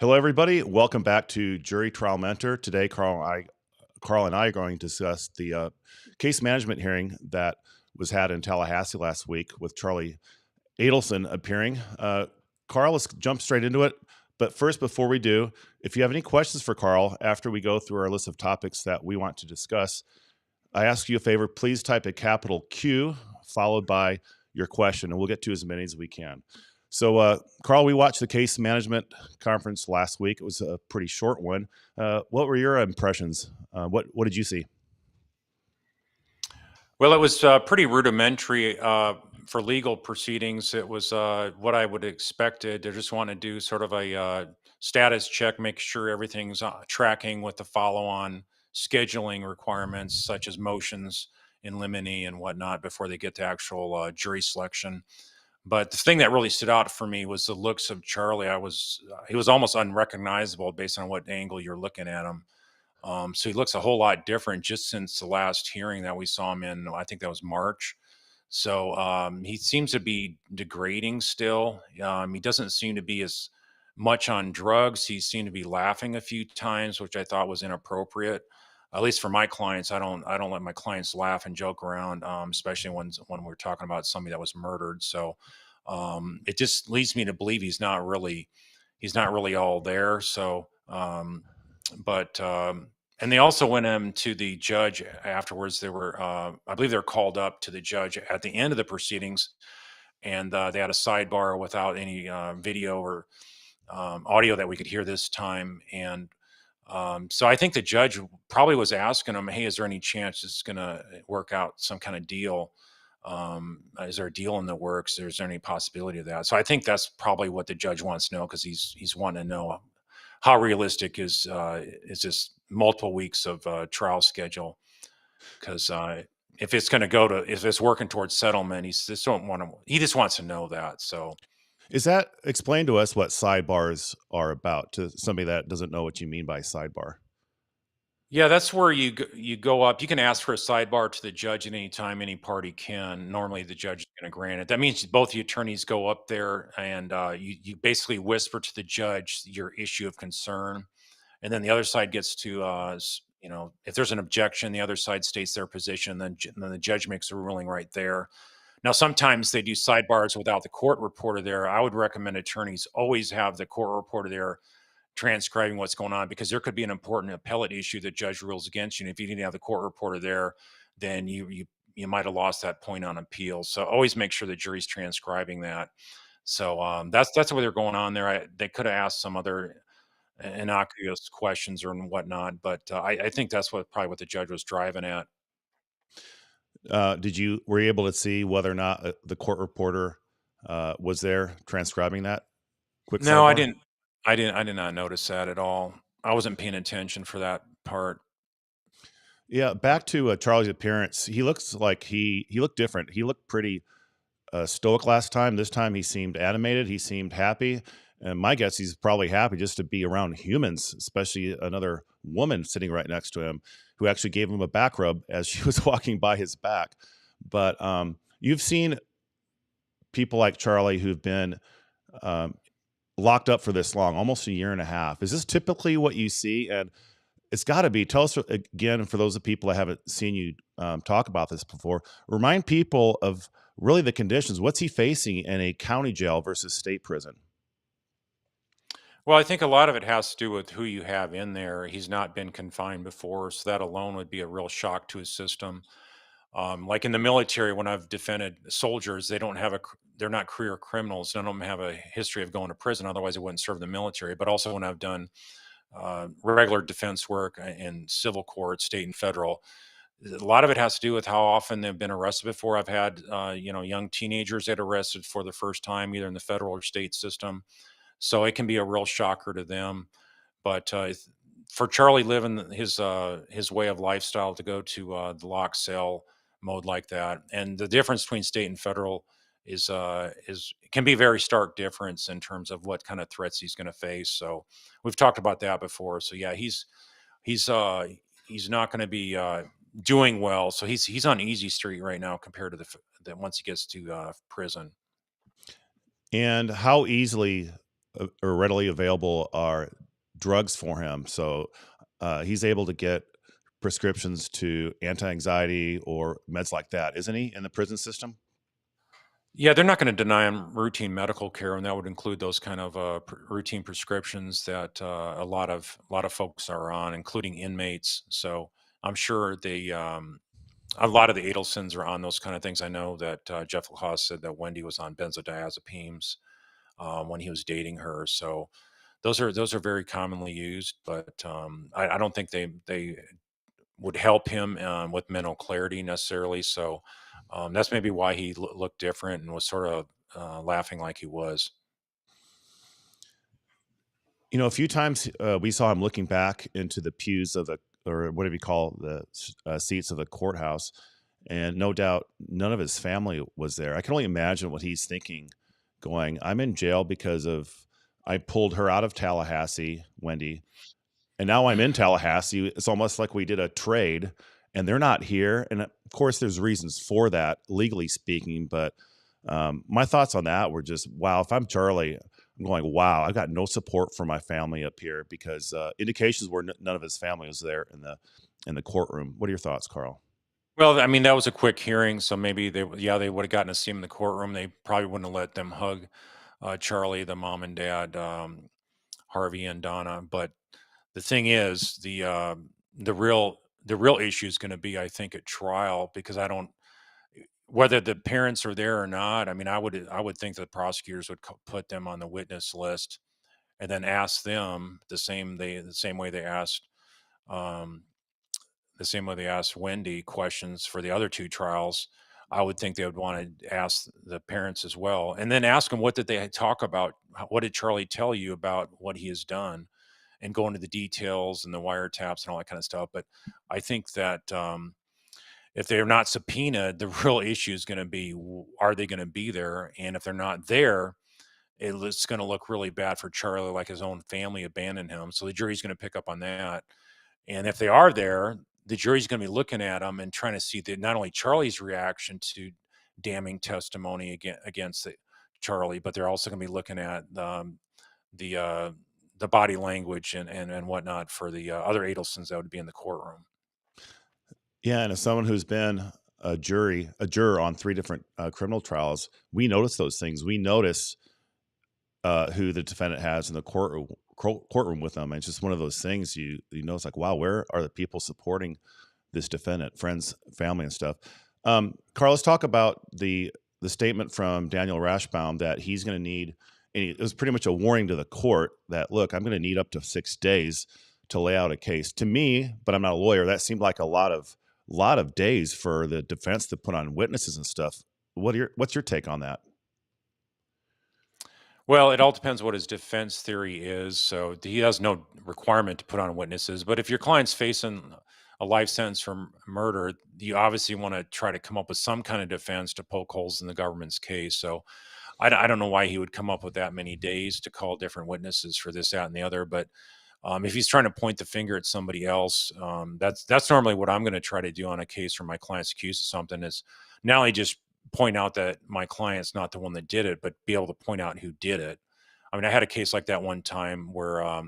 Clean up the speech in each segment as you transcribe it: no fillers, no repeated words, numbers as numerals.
Hello, everybody. Welcome back to Jury Trial Mentor. Today, Carl and I are going to discuss the case management hearing that was had in Tallahassee last week with Charlie Adelson appearing. Carl, let's jump straight into it. But first, before we do, if you have any questions for Carl after we go through our list of topics that we want to discuss, I ask you a favor. Please type a capital Q followed by your question, and we'll get to as many as we can. So, Carl, we watched the case management conference last week. It was a pretty short one. What were your impressions? What did you see? Well, it was pretty rudimentary for legal proceedings. It was what I would expected. They just want to do sort of a status check, make sure everything's tracking with the follow-on scheduling requirements, such as motions in limine and whatnot, before they get to actual jury selection. But the thing that really stood out for me was the looks of Charlie. He was almost unrecognizable based on what angle you're looking at him. So he looks a whole lot different just since the last hearing that we saw him in. I think that was March. So he seems to be degrading still. He doesn't seem to be as much on drugs. He seemed to be laughing a few times, which I thought was inappropriate. At least for my clients, I don't let my clients laugh and joke around, especially when we're talking about somebody that was murdered. So it just leads me to believe he's not really all there. So but and they also went to the judge afterwards. They were, I believe, they're called up to the judge at the end of the proceedings, and they had a sidebar without any video or audio that we could hear this time. And so I think the judge probably was asking him, "Hey, is there any chance this is going to work out some kind of deal? Is there a deal in the works? Is there any possibility of that?" So I think that's probably what the judge wants to know, because he's wanting to know how realistic is this multiple weeks of trial schedule? Because if it's going to if it's working towards settlement, he just wants to know that. So Is that explain to us what sidebars are about to somebody that doesn't know what you mean by sidebar? yeah, that's where you go up. You can ask for a sidebar to the judge at any time. Any party can. Normally, the judge is going to grant it. That means both the attorneys go up there, and you basically whisper to the judge your issue of concern, and then the other side gets to if there's an objection, the other side states their position, then the judge makes a ruling right there. Now sometimes they do sidebars without the court reporter there. I would recommend attorneys always have the court reporter there transcribing what's going on, because there could be an important appellate issue that judge rules against you, and if you didn't have the court reporter there, then you might have lost that point on appeal. So always make sure the jury's transcribing that. So that's what they're going on there. They could have asked some other innocuous questions or whatnot, but I think that's probably what the judge was driving at. Were you able to see whether or not the court reporter was there transcribing that quick No, I sidebar? didn't. I did not notice that at all. I wasn't paying attention for that part. Yeah, back to Charlie's appearance. He looks like he looked different. He looked pretty stoic last time. This time he seemed animated. He seemed happy. And my guess, he's probably happy just to be around humans, especially another woman sitting right next to him who actually gave him a back rub as she was walking by his back. But you've seen people like Charlie who've been um, locked up for this long, almost a year and a half. Is this typically what you see? And it's got to be. Tell us again, for those of people that haven't seen you talk about this before, remind people of really the conditions. What's he facing in a county jail versus state prison? Well, I think a lot of it has to do with who you have in there. He's not been confined before, so that alone would be a real shock to his system. Like in the military, when I've defended soldiers, they're not career criminals. None of them have a history of going to prison. Otherwise, they wouldn't serve the military. But also when I've done regular defense work in civil court, state and federal, a lot of it has to do with how often they've been arrested before. I've had young teenagers get arrested for the first time, either in the federal or state system. So it can be a real shocker to them. But for Charlie living his way of lifestyle to go to the lock cell mode like that, and the difference between state and federal is can be a very stark difference in terms of what kind of threats he's going to face. So we've talked about that before. So yeah, he's he's not going to be doing well. So he's on easy street right now compared to that once he gets to prison. And how easily or readily available are drugs for him. So he's able to get prescriptions to anti-anxiety or meds like that, isn't he, in the prison system? Yeah, they're not going to deny him routine medical care, and that would include those kind of routine prescriptions that a lot of folks are on, including inmates. So I'm sure a lot of the Adelsons are on those kind of things. I know that Jeff LaHaas said that Wendy was on benzodiazepines when he was dating her. So those are very commonly used, but I don't think they would help him with mental clarity necessarily. So that's maybe why he looked different and was sort of laughing like he was. A few times we saw him looking back into the pews of the, or whatever you call the seats of the courthouse, and no doubt none of his family was there. I can only imagine what he's thinking, going, "I'm in jail because of I pulled her out of Tallahassee, Wendy, and now I'm in Tallahassee. It's almost like we did a trade, and they're not here." And of course, there's reasons for that, legally speaking. But my thoughts on that were just, wow. If I'm Charlie, I'm going, wow. I've got no support for my family up here, because indications were none of his family was there in the courtroom. What are your thoughts, Carl? Well, I mean, that was a quick hearing, so maybe they would have gotten to see him in the courtroom. They probably wouldn't have let them hug Charlie, the mom and dad, Harvey and Donna. But the thing is, the real issue is going to be, I think, at trial, because I don't whether the parents are there or not. I mean, I would think that the prosecutors would put them on the witness list and then ask them um, the same way they asked Wendy questions for the other two trials. I would think they would want to ask the parents as well, and then ask them, what did they talk about? What did Charlie tell you about what he has done, and go into the details and the wiretaps and all that kind of stuff. But I think that if they're not subpoenaed, the real issue is going to be, are they going to be there? And if they're not there, it's going to look really bad for Charlie, like his own family abandoned him. So the jury's going to pick up on that. And if they are there, the jury's going to be looking at them and trying to see that not only Charlie's reaction to damning testimony against Charlie, but they're also going to be looking at the uh, the body language and whatnot for the other Adelsons that would be in the courtroom. Yeah, and as someone who's been a juror on three different criminal trials, we notice those things. We notice who the defendant has in the courtroom with them. And it's just one of those things you know. It's like, wow, where are the people supporting this defendant? Friends, family, and stuff. Carl, let's talk about the statement from Daniel Rashbaum that he's going to need. And it was pretty much a warning to the court that, look, I'm going to need up to 6 days to lay out a case. To me, but I'm not a lawyer, that seemed like a lot of days for the defense to put on witnesses and stuff. What's your take on that? Well, it all depends what his defense theory is. So he has no requirement to put on witnesses. But if your client's facing a life sentence for murder, you obviously want to try to come up with some kind of defense to poke holes in the government's case. So I don't know why he would come up with that many days to call different witnesses for this, that, and the other. But if he's trying to point the finger at somebody else, that's normally what I'm going to try to do on a case where my client's accused of something, is not only just point out that my client's not the one that did it, but be able to point out who did it. I mean, I had a case like that one time where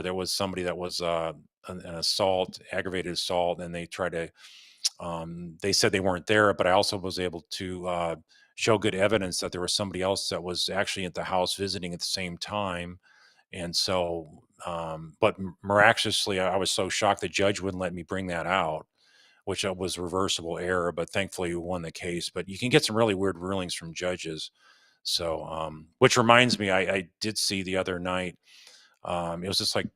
there was somebody that was an assault, aggravated assault, and they said they weren't there, but I also was able to show good evidence that there was somebody else that was actually at the house visiting at the same time. And so, but miraculously, I was so shocked the judge wouldn't let me bring that out, which was reversible error. But thankfully, we won the case. But you can get some really weird rulings from judges. So, which reminds me, I did see the other night. It was just like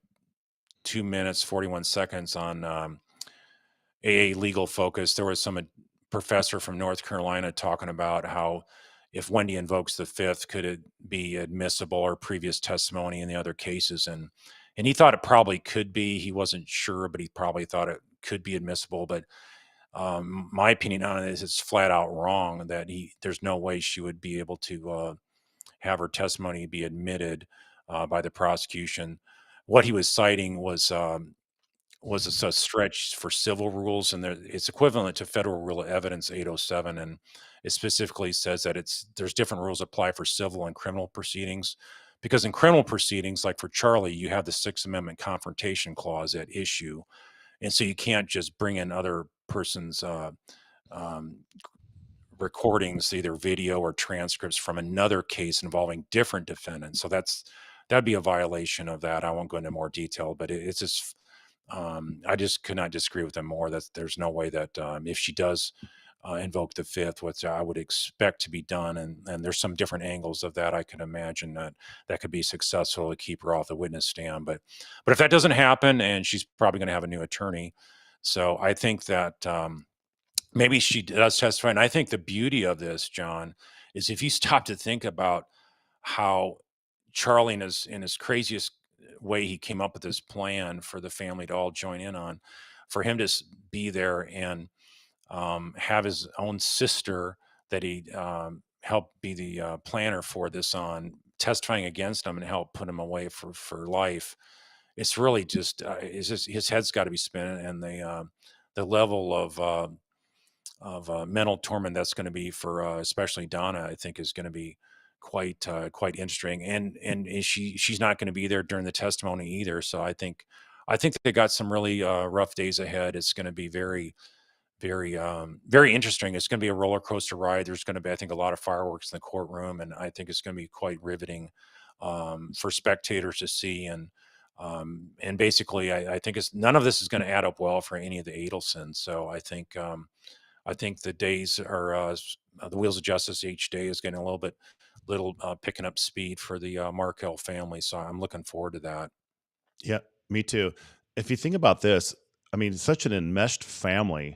2 minutes, 41 seconds on AA Legal Focus. There was some professor from North Carolina talking about how if Wendy invokes the fifth, could it be admissible or previous testimony in the other cases? And he thought it probably could be. He wasn't sure, but he probably thought it could be admissible. But my opinion on it is it's flat out wrong that there's no way she would be able to have her testimony be admitted by the prosecution. What he was citing was a stretch for civil rules, and it's equivalent to Federal Rule of Evidence 807, and it specifically says that there's different rules apply for civil and criminal proceedings. because in criminal proceedings, like for Charlie, you have the Sixth Amendment confrontation clause at issue, and so you can't just bring in other person's um, recordings, either video or transcripts from another case involving different defendants. So that'd be a violation of that. I won't go into more detail, but it's just I just could not disagree with them more. That there's no way that if she does invoke the fifth, which I would expect to be done, and there's some different angles of that I can imagine that could be successful to keep her off the witness stand. But if that doesn't happen, and she's probably going to have a new attorney, so I think that. Maybe she does testify, and I think the beauty of this, John, is if you stop to think about how Charlie in his craziest way, he came up with this plan for the family to all join in on, for him to be there and have his own sister that he helped be the planner for this on testifying against him and help put him away for life. It's really it's just his head's got to be spinning, and the level of mental torment that's going to be for especially Donna, I think is going to be quite interesting. And she's not going to be there during the testimony either. So I think they got some really rough days ahead. It's going to be very interesting. It's going to be a roller coaster ride. There's going to be, I think, a lot of fireworks in the courtroom, and I think it's going to be quite riveting for spectators to see. And basically, I think it's none of this is going to add up well for any of the Adelsons. So I think the days are the wheels of justice. Each day is getting a little picking up speed for the Markel family. So I'm looking forward to that. Yeah, me too. If you think about this, I mean, such an enmeshed family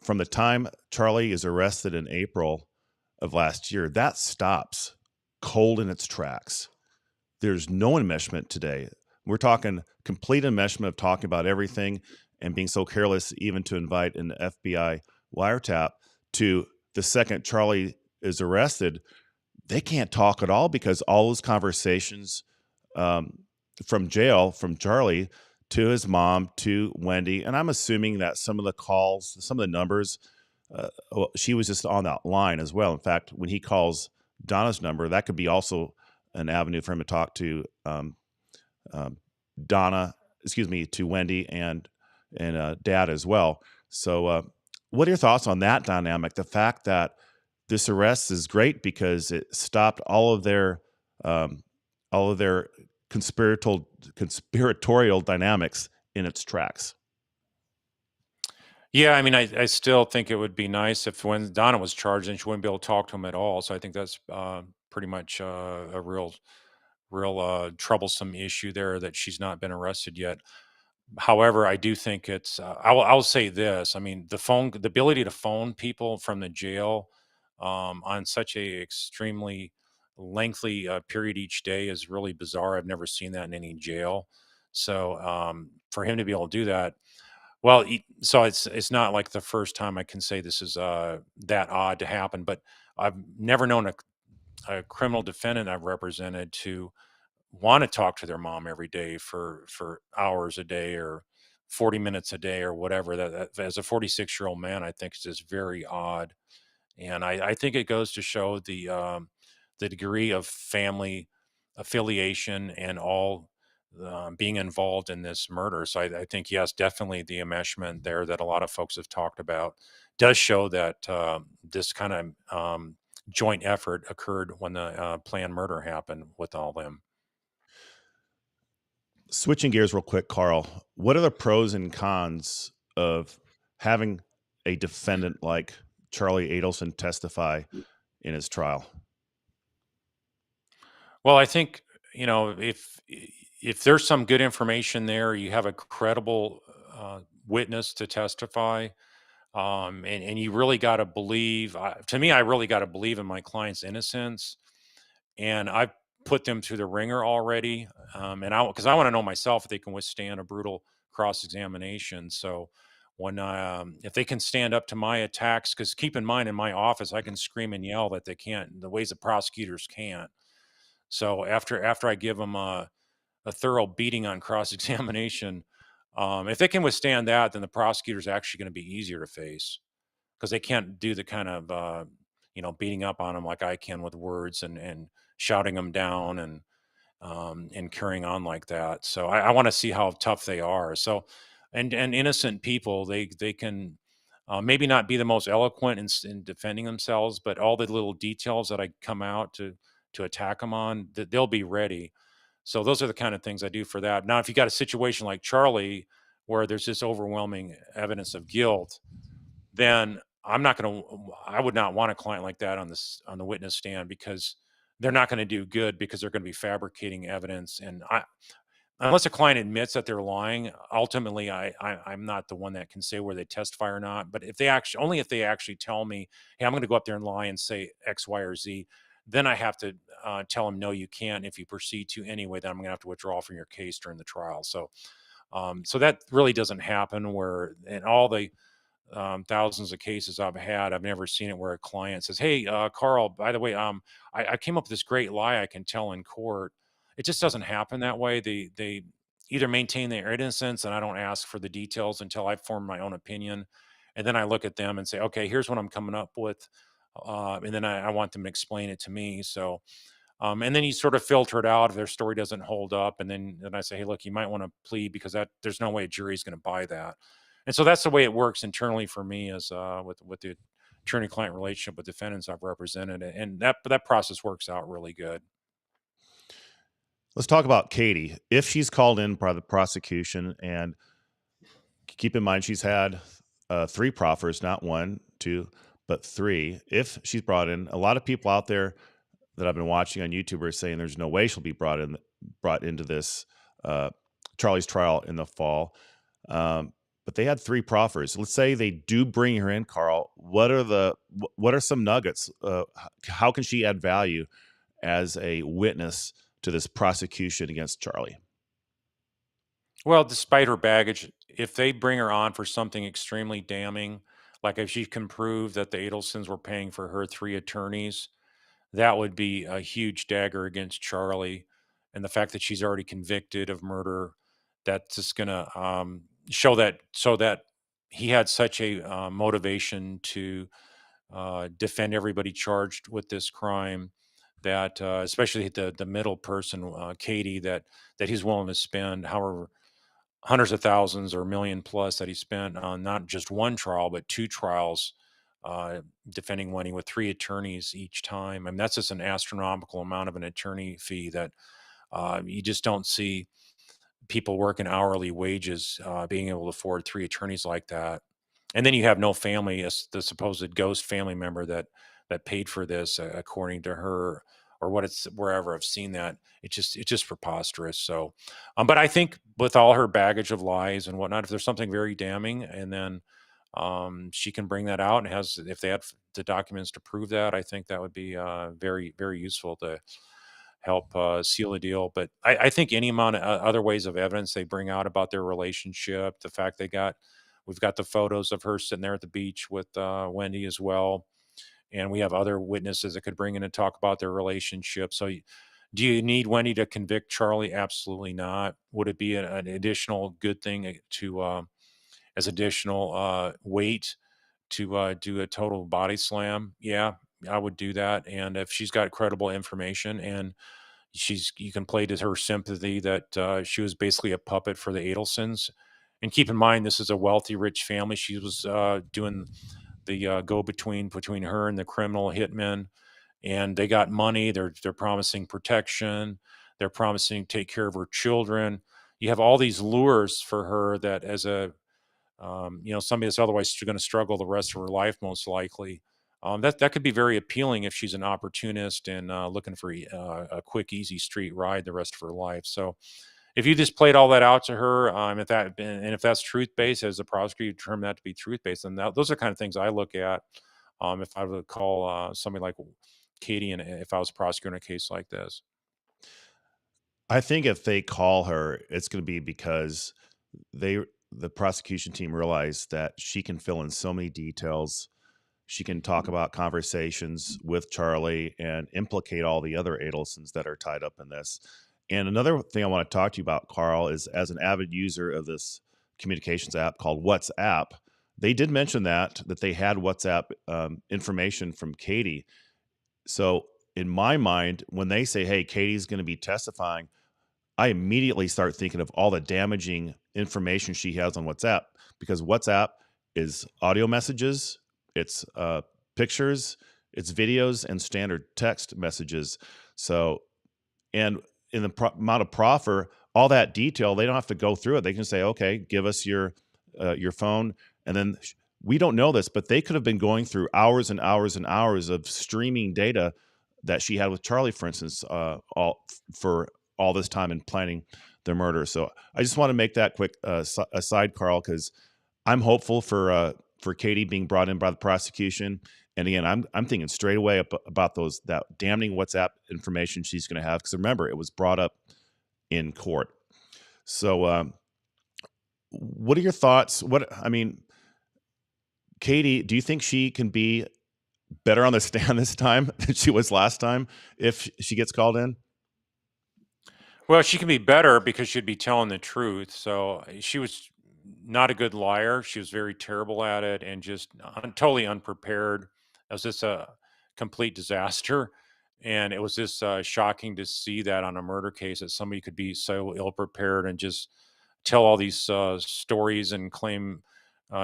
from the time Charlie is arrested in April of last year, that stops cold in its tracks. There's no enmeshment today. We're talking complete enmeshment of talking about everything and being so careless even to invite an FBI wiretap to the second Charlie is arrested. They can't talk at all because all those conversations from jail, from Charlie to his mom to Wendy, and I'm assuming that some of the calls, some of the numbers, she was just on that line as well. In fact, when he calls Donna's number, that could be also an avenue for him to talk to um, Donna, excuse me, to Wendy and Dad as well. So, what are your thoughts on that dynamic? The fact that this arrest is great because it stopped um, all of their conspiratorial dynamics in its tracks. Yeah, I mean, I still think it would be nice if when Donna was charged, then she wouldn't be able to talk to him at all. So I think that's pretty much a real troublesome issue there that she's not been arrested yet. However, I do think it's. I'll say this. I mean, the ability to phone people from the jail on such a extremely lengthy period each day is really bizarre. I've never seen that in any jail. So for him to be able to do that, well, so it's not like the first time I can say this is that odd to happen. But I've never known a criminal defendant I've represented to want to talk to their mom every day for hours a day or 40 minutes a day or whatever. That as a 46-year-old man, I think it's just very odd. And I think it goes to show the degree of family affiliation and all being involved in this murder. So I think, yes, definitely the enmeshment there that a lot of folks have talked about does show that this kind of joint effort occurred when the planned murder happened with all them. Switching gears real quick, Carl, what are the pros and cons of having a defendant like Charlie Adelson testify in his trial? Well, I think, if there's some good information there, you have a credible witness to testify, and you really got to believe. To me, I really got to believe in my client's innocence, and I've put them through the ringer already, and because I want to know myself if they can withstand a brutal cross examination. So when if they can stand up to my attacks, because keep in mind, in my office, I can scream and yell that they can't, the ways the prosecutors can't. So after I give them a thorough beating on cross examination, if they can withstand that, then the prosecutor's actually going to be easier to face because they can't do the kind of beating up on them like I can with words and shouting them down. and carrying on like that. So I want to see how tough they are. So, and innocent people, they can maybe not be the most eloquent in defending themselves, but all the little details that I come out to attack them on, they'll be ready. So those are the kind of things I do for that. Now, if you got a situation like Charlie, where there's this overwhelming evidence of guilt, then I would not want a client like that on the witness stand, because they're not going to do good, because they're going to be fabricating evidence. And unless a client admits that they're lying, ultimately I'm not the one that can say where they testify or not. But if they actually, only if they actually tell me, hey, I'm going to go up there and lie and say X, Y, or Z, then I have to tell them, no, you can't. If you proceed to anyway, then I'm going to have to withdraw from your case during the trial. So so that really doesn't happen. Where in all the thousands of cases I've had, I've never seen it where a client says, "Hey, Carl, by the way, I came up with this great lie I can tell in court." It just doesn't happen that way. They either maintain their innocence, and I don't ask for the details until I form my own opinion, and then I look at them and say, "Okay, here's what I'm coming up with," and then I want them to explain it to me. So and then you sort of filter it out if their story doesn't hold up, and then I say, hey, look, you might want to plead, because that there's no way a jury is going to buy that. And so that's the way it works internally for me, as with the attorney-client relationship with defendants I've represented, and that process works out really good. Let's talk about Katie. If she's called in by the prosecution, and keep in mind she's had 3 proffers, not 1, 2, but 3. If she's brought in, a lot of people out there that I've been watching on YouTube are saying there's no way she'll be brought into this uh, Charlie's trial in the fall. But they had 3 proffers. Let's say they do bring her in, Carl. What are some nuggets? How can she add value as a witness to this prosecution against Charlie? Well, despite her baggage, if they bring her on for something extremely damning, like if she can prove that the Adelsons were paying for her 3 attorneys, that would be a huge dagger against Charlie. And the fact that she's already convicted of murder, that's just gonna show that, so that he had such a motivation to defend everybody charged with this crime, that especially the middle person, Katie, that he's willing to spend however hundreds of thousands or a million plus that he spent on not just one trial but 2 trials, uh, defending Wendy with 3 attorneys each time. I mean, that's just an astronomical amount of an attorney fee that you just don't see people working hourly wages being able to afford 3 attorneys like that. And then you have no family, as the supposed ghost family member that paid for this, according to her, or what it's wherever I've seen that. It's just preposterous. So, but I think with all her baggage of lies and whatnot, if there's something very damning, and then she can bring that out, and has, if they have the documents to prove that, I think that would be very, very useful to help seal a deal. But I think any amount of other ways of evidence they bring out about their relationship, the fact we've got the photos of her sitting there at the beach with Wendy as well, and we have other witnesses that could bring in and talk about their relationship. So, do you need Wendy to convict Charlie? Absolutely not. Would it be an additional good thing to as additional weight to do a total body slam? Yeah, I would do that. And if she's got credible information, and you can play to her sympathy that she was basically a puppet for the Adelsons. And keep in mind, this is a wealthy, rich family. She was doing the go between her and the criminal hitmen, and they got money. They're promising protection. They're promising to take care of her children. You have all these lures for her, that as a somebody that's otherwise going to struggle the rest of her life, most likely. That could be very appealing if she's an opportunist and looking for a quick, easy street ride the rest of her life. So, if you just played all that out to her, if that's truth based, as the prosecutor determined that to be truth based, then those are kind of things I look at. If I would call somebody like Katie, and if I was prosecuting a case like this. I think if they call her, it's going to be because the prosecution team realized that she can fill in so many details. She can talk about conversations with Charlie and implicate all the other Adelsons that are tied up in this. And another thing I want to talk to you about, Carl, is as an avid user of this communications app called WhatsApp, they did mention that they had WhatsApp information from Katie. So in my mind, when they say, "Hey, Katie's going to be testifying," I immediately start thinking of all the damaging information she has on WhatsApp, because WhatsApp is audio messages, it's pictures, it's videos, and standard text messages. So, and in the amount of proffer, all that detail, they don't have to go through it. They can say, "Okay, give us your phone," and then we don't know this, but they could have been going through hours and hours and hours of streaming data that she had with Charlie, for instance, all for all this time in planning their murder. So I just want to make that quick aside, Carl, because I'm hopeful for Katie being brought in by the prosecution. And again, I'm thinking straight away about that damning WhatsApp information she's going to have, because remember, it was brought up in court. So, what are your thoughts? Katie, do you think she can be better on the stand this time than she was last time if she gets called in? Well, she can be better because she'd be telling the truth. So she was not a good liar. She was very terrible at it and just totally unprepared. It was just a complete disaster. And it was just shocking to see that on a murder case, that somebody could be so ill prepared and just tell all these stories and claim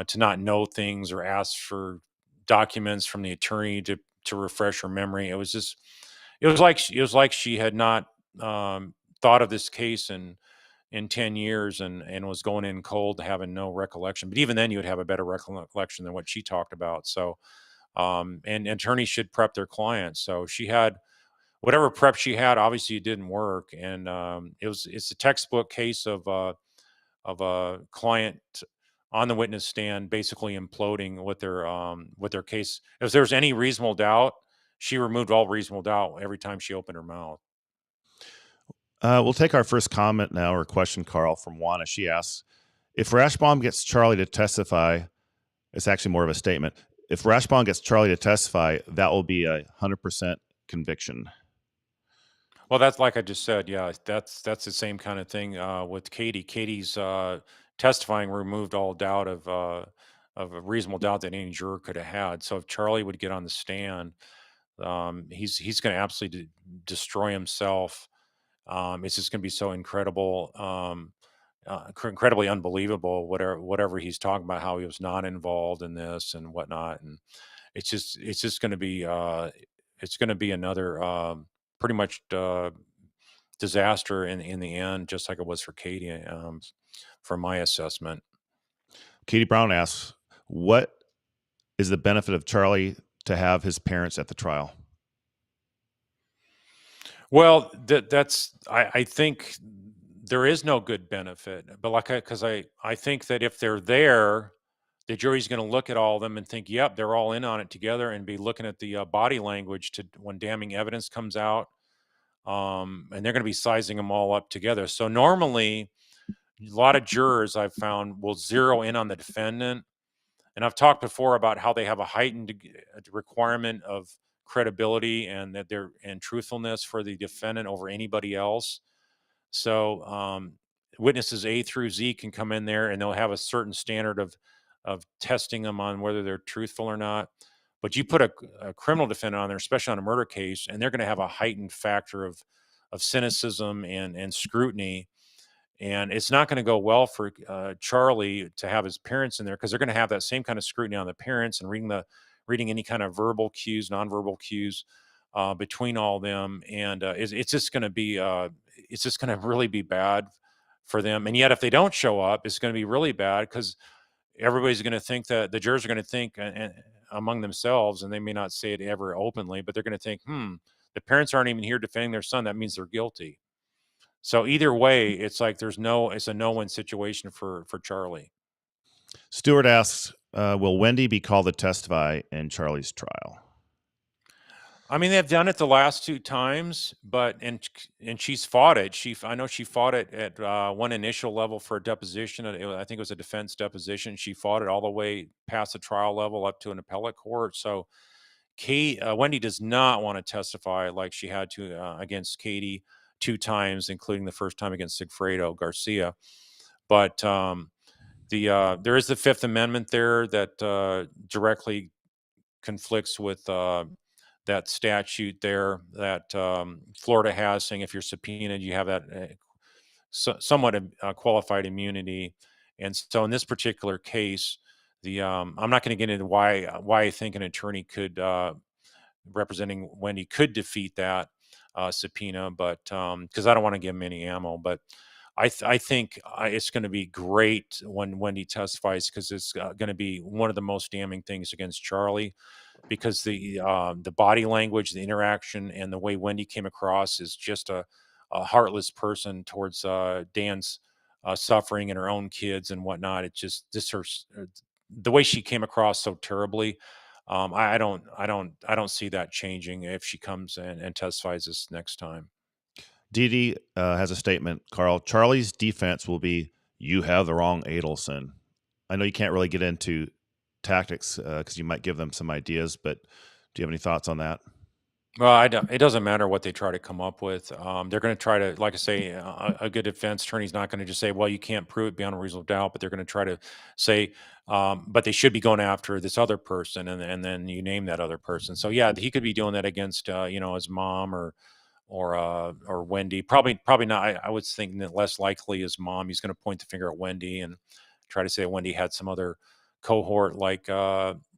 to not know things or ask for documents from the attorney to refresh her memory. It was like she had not thought of this case in 10 years and was going in cold, having no recollection. But even then, you would have a better recollection than what she talked about. So, and attorneys should prep their clients. So she had whatever prep she had. Obviously, it didn't work, and it's a textbook case of a client on the witness stand basically imploding with their case. If there's any reasonable doubt, she removed all reasonable doubt every time she opened her mouth. We'll take our first comment now, or question, Carl, from Juana. She asks, if Rashbaum gets Charlie to testify, it's actually more of a statement. If Rashbaum gets Charlie to testify, that will be 100% conviction. Well, that's like I just said. Yeah, that's the same kind of thing with Katie. Katie's testifying removed all doubt of a reasonable doubt that any juror could have had. So if Charlie would get on the stand, he's going to absolutely destroy himself. It's just going to be so incredible, incredibly unbelievable. Whatever he's talking about, how he was not involved in this and whatnot, and it's just going to be it's going to be another pretty much disaster in the end, just like it was for Katie, from my assessment. Katie Brown asks, what is the benefit of Charlie to have his parents at the trial? Well, I think there is no good benefit, but because I think that if they're there, the jury's going to look at all of them and think, yep, they're all in on it together, and be looking at the body language to when damning evidence comes out, and they're going to be sizing them all up together. So normally, a lot of jurors I've found will zero in on the defendant. And I've talked before about how they have a heightened requirement of credibility and that they're and truthfulness for the defendant over anybody else. So witnesses A through Z can come in there and they'll have a certain standard of testing them on whether they're truthful or not. But you put a criminal defendant on there, especially on a murder case, and they're going to have a heightened factor of cynicism and scrutiny, and it's not going to go well for Charlie to have his parents in there, because they're going to have that same kind of scrutiny on the parents and reading any kind of verbal cues, nonverbal cues between all of them, and it's just going to be it's just going to really be bad for them. And yet, if they don't show up, it's going to be really bad because everybody's going to think that the jurors are going to think among themselves, and they may not say it ever openly, but they're going to think, the parents aren't even here defending their son. That means they're guilty. So either way, it's like it's a no-win situation for Charlie. Stewart asks, will Wendy be called to testify in Charlie's trial? I mean, they've done it the last two times, but and she's fought it. I know she fought it at one initial level for a deposition. I think it was a defense deposition. She fought it all the way past the trial level up to an appellate court. So Wendy does not want to testify like she had to against Katie two times, including the first time against Sigfredo Garcia. But there is the Fifth Amendment there that directly conflicts with that statute there that Florida has, saying if you're subpoenaed, you have that somewhat qualified immunity. And so in this particular case, I'm not going to get into why I think an attorney could representing Wendy could defeat that subpoena, but because I don't want to give him any ammo, but I think it's going to be great when Wendy testifies because it's going to be one of the most damning things against Charlie because the body language, the interaction, and the way Wendy came across is just a heartless person towards Dan's suffering and her own kids and whatnot. It just the way she came across so terribly. I don't see that changing if she comes in and testifies this next time. Dee Dee has a statement, Carl. Charlie's defense will be, you have the wrong Adelson. I know you can't really get into tactics because you might give them some ideas, but do you have any thoughts on that? Well, I don't, it doesn't matter what they try to come up with. They're going to try to, like I say, a good defense attorney's not going to just say, "Well, you can't prove it beyond a reasonable doubt," but they're going to try to say, "But they should be going after this other person," and then you name that other person. So yeah, he could be doing that against his mom or Wendy. Probably not. I would think that less likely his mom. He's going to point the finger at Wendy and try to say Wendy had some other cohort like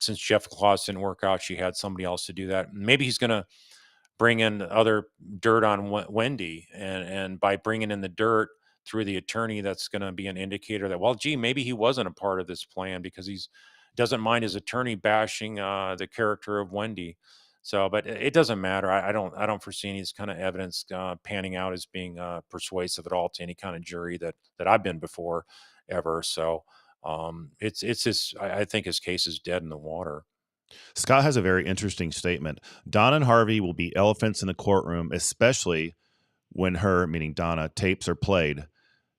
since Jeff Claus didn't work out, she had somebody else to do that. Maybe he's going to bring in other dirt on Wendy, and by bringing in the dirt through the attorney, that's going to be an indicator that, well, gee, maybe he wasn't a part of this plan because he's doesn't mind his attorney bashing the character of Wendy. So, but it doesn't matter. I don't foresee any kind of evidence panning out as being persuasive at all to any kind of jury that I've been before ever. So, it's just I think his case is dead in the water. Scott has a very interesting statement. Donna and Harvey will be elephants in the courtroom, especially when her, meaning Donna, tapes are played.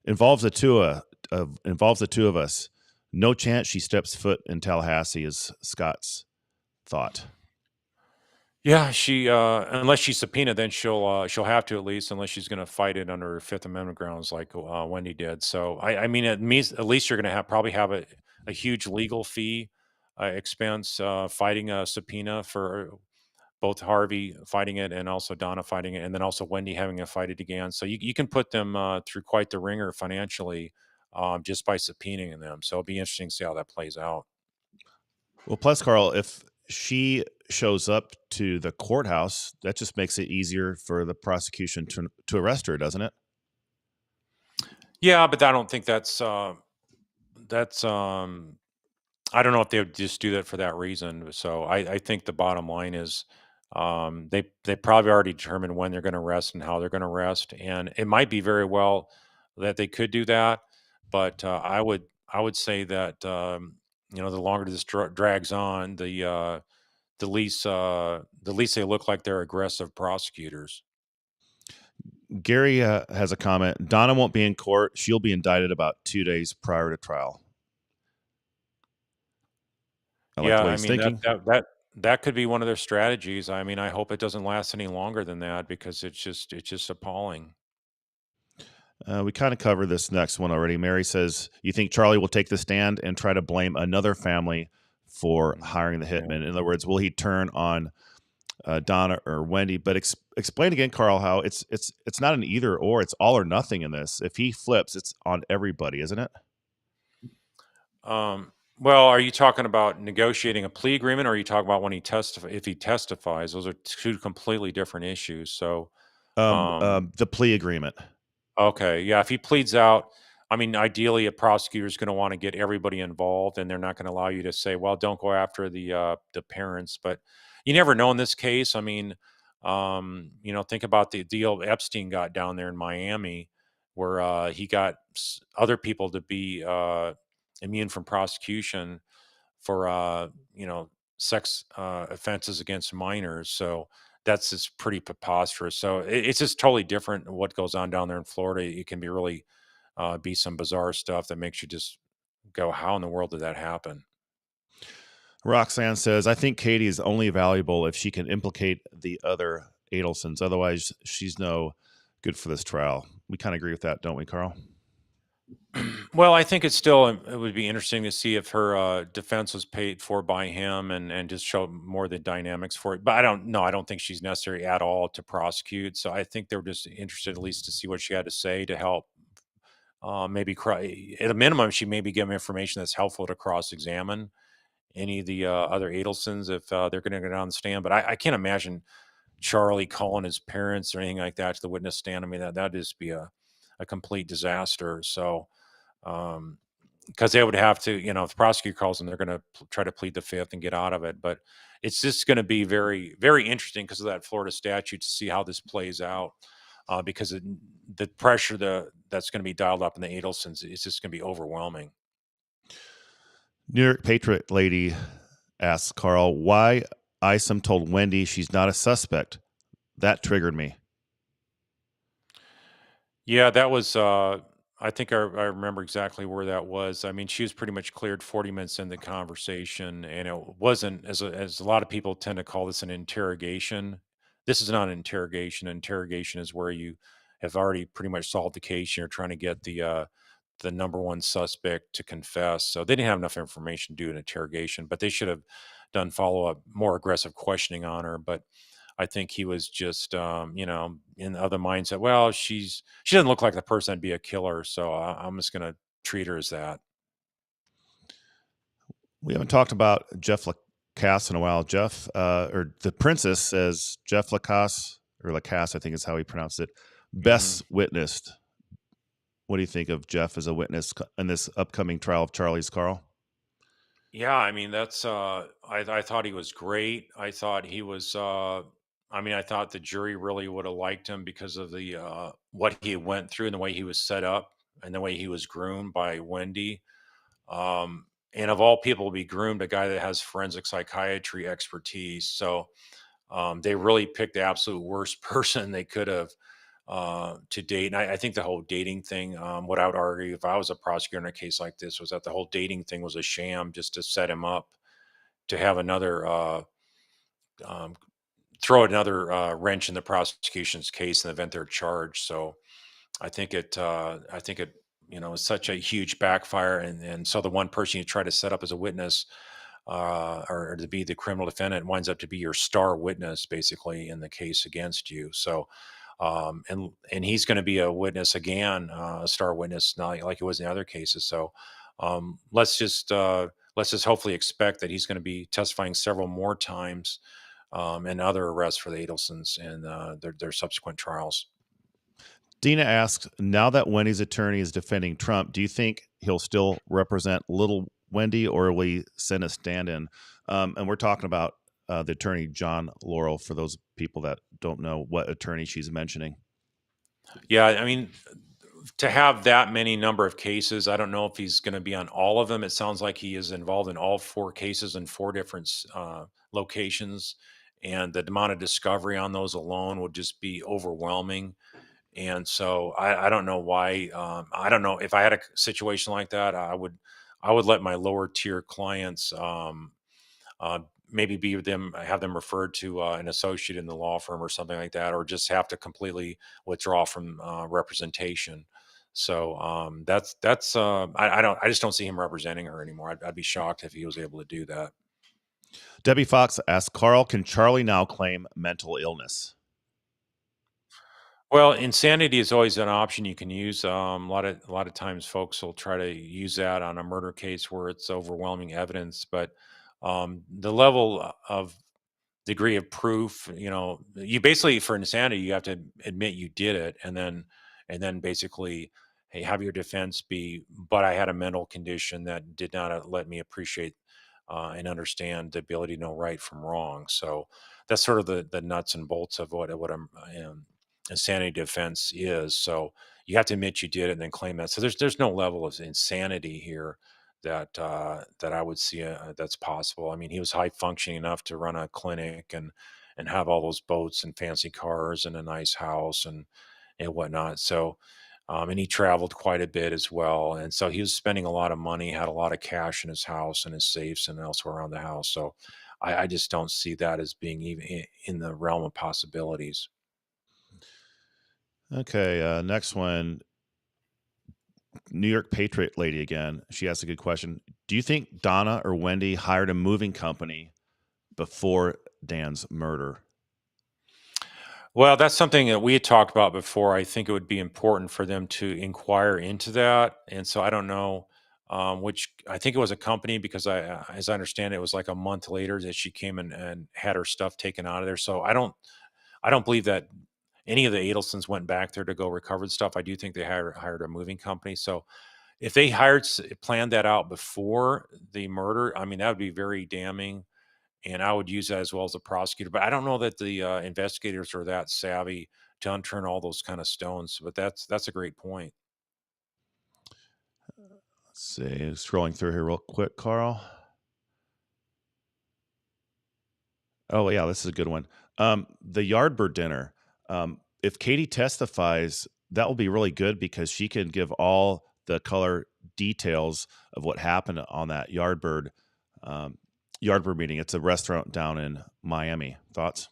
Involves the two of us. No chance she steps foot in Tallahassee, is Scott's thought. Yeah, she unless she's subpoenaed, then she'll have to at least, unless she's going to fight it under Fifth Amendment grounds like Wendy did. So I mean, at least you're going to have probably have a huge legal fee expense fighting a subpoena for both Harvey fighting it and also Donna fighting it, and then also Wendy having to fight it again. So you can put them through quite the ringer financially just by subpoenaing them. So it'll be interesting to see how that plays out. Well, plus, Carl, if she shows up to the courthouse, that just makes it easier for the prosecution to arrest her, doesn't it? Yeah, but I don't think that's I don't know if they would just do that for that reason. So I think the bottom line is they probably already determined when they're going to arrest and how they're going to arrest, and it might be very well that they could do that. But I would say that the longer this drags on, the least they look like they're aggressive prosecutors. Gary has a comment. Donna won't be in court. She'll be indicted about 2 days prior to trial. I like Yeah, the way I he's mean thinking. that could be one of their strategies. I mean, I hope it doesn't last any longer than that because it's just appalling. We kind of covered this next one already. Mary says, you think Charlie will take the stand and try to blame another family for Mhm. hiring the Yeah. hitman? In other words, will he turn on Donna or Wendy? But explain again, Carl, how it's not an either or. It's all or nothing in this. If he flips, it's on everybody, isn't it? Well, are you talking about negotiating a plea agreement, or are you talking about when if he testifies? Those are two completely different issues. So, um, The plea agreement. okay, yeah, if he pleads out, I mean, ideally, a prosecutor is going to want to get everybody involved, and they're not going to allow you to say, "Well, don't go after the parents." But you never know in this case. I mean, think about the deal Epstein got down there in Miami, where he got other people to be immune from prosecution for sex offenses against minors. So that's just pretty preposterous. So it's just totally different what goes on down there in Florida. It can be really be some bizarre stuff that makes you just go, "How in the world did that happen?" Roxanne says, I think Katie is only valuable if she can implicate the other Adelsons. Otherwise, she's no good for this trial. We kind of agree with that, don't we, Carl? Well, I think it's still it would be interesting to see if her, defense was paid for by him and just show more of the dynamics for it, but I don't know, I don't think she's necessary at all to prosecute, so I think they were just interested at least to see what she had to say to help, maybe at a minimum, she maybe give 'em information that's helpful to cross-examine any of the, other Adelsons if, they're gonna get on the stand, but I can't imagine Charlie calling his parents or anything like that to the witness stand. I mean, that'd just be a complete disaster, so, um, because they would have to, if the prosecutor calls them, they're going to try to plead the fifth and get out of it. But it's just going to be very, very interesting because of that Florida statute to see how this plays out. Because the pressure that's going to be dialed up in the Adelsons is just going to be overwhelming. New York Patriot lady asks Carl why Isom told Wendy she's not a suspect. That triggered me. Yeah, that was. I think I remember exactly where that was. I mean, she was pretty much cleared 40 minutes in the conversation, and it wasn't as a lot of people tend to call this an interrogation. This is not an interrogation. Interrogation is where you have already pretty much solved the case. And you're trying to get the number one suspect to confess. So they didn't have enough information to do an interrogation, but they should have done follow up, more aggressive questioning on her. But I think he was just, in the other mindset. Well, she doesn't look like the person that'd be a killer, so I'm just gonna treat her as that. We haven't talked about Jeff Lacasse in a while. Jeff, or the princess says Jeff Lacasse, or Lacasse, I think is how he pronounced it, Hmm. best witnessed. What do you think of Jeff as a witness in this upcoming trial of Charlie's Carl? Yeah, I mean that's. I thought he was great. I thought he was. I mean, I thought the jury really would have liked him because of the what he went through and the way he was set up and the way he was groomed by Wendy. And of all people to be groomed, a guy that has forensic psychiatry expertise. So they really picked the absolute worst person they could have to date. And I think the whole dating thing, what I would argue if I was a prosecutor in a case like this, was that the whole dating thing was a sham just to set him up to have another, um, throw another wrench in the prosecution's case in the event they're charged. So I think it, is such a huge backfire. And so the one person you try to set up as a witness or to be the criminal defendant winds up to be your star witness basically in the case against you. So, and he's going to be a witness again, a star witness, not like it was in the other cases. So, let's just hopefully expect that he's going to be testifying several more times, and other arrests for the Adelsons and their subsequent trials. Dina asks, now that Wendy's attorney is defending Trump, do you think he'll still represent little Wendy or will he send a stand in? And we're talking about the attorney, John Laurel, for those people that don't know what attorney she's mentioning. Yeah, I mean, to have that many number of cases, I don't know if he's going to be on all of them. It sounds like he is involved in all four cases in four different locations, and the amount of discovery on those alone would just be overwhelming. And so I don't know why. I don't know if I had a situation like that, I would let my lower tier clients. Uh, Maybe be with them, have them referred to an associate in the law firm or something like that, or just have to completely withdraw from representation. So I just don't see him representing her anymore. I'd be shocked if he was able to do that. Debbie Fox asks, Carl, can Charlie now claim mental illness? Well, insanity is always an option you can use. A lot of times, folks will try to use that on a murder case where it's overwhelming evidence, but the level of degree of proof, you basically for insanity, you have to admit you did it, and then basically, hey, have your defense be, but I had a mental condition that did not let me appreciate and understand the ability to know right from wrong. So that's sort of the nuts and bolts of what insanity defense is. So you have to admit you did it and then claim that. So there's no level of insanity here that I would see that's possible. I mean, he was high functioning enough to run a clinic and have all those boats and fancy cars and a nice house and whatnot. So, and he traveled quite a bit as well, and so he was spending a lot of money, had a lot of cash in his house and his safes and elsewhere around the house. So, I just don't see that as being even in the realm of possibilities. Okay, next one. New York Patriot lady again. She asked a good question. Do you think Donna or Wendy hired a moving company before Dan's murder? Well, that's something that we had talked about before. I think it would be important for them to inquire into that, and so I don't know, which I think it was a company because as I understand it, it was like a month later that she came and had her stuff taken out of there. So I don't believe that any of the Adelsons went back there to go recover the stuff. I do think they hired a moving company. So if they planned that out before the murder, I mean that would be very damning, and I would use that as well as the prosecutor. But I don't know that the investigators are that savvy to unturn all those kind of stones. But that's a great point. Let's see. Scrolling through here real quick, Carl. Oh yeah, this is a good one. The Yardbird dinner. If Katie testifies, that will be really good because she can give all the color details of what happened on that um, Yardbird meeting. It's a restaurant down in Miami. Thoughts?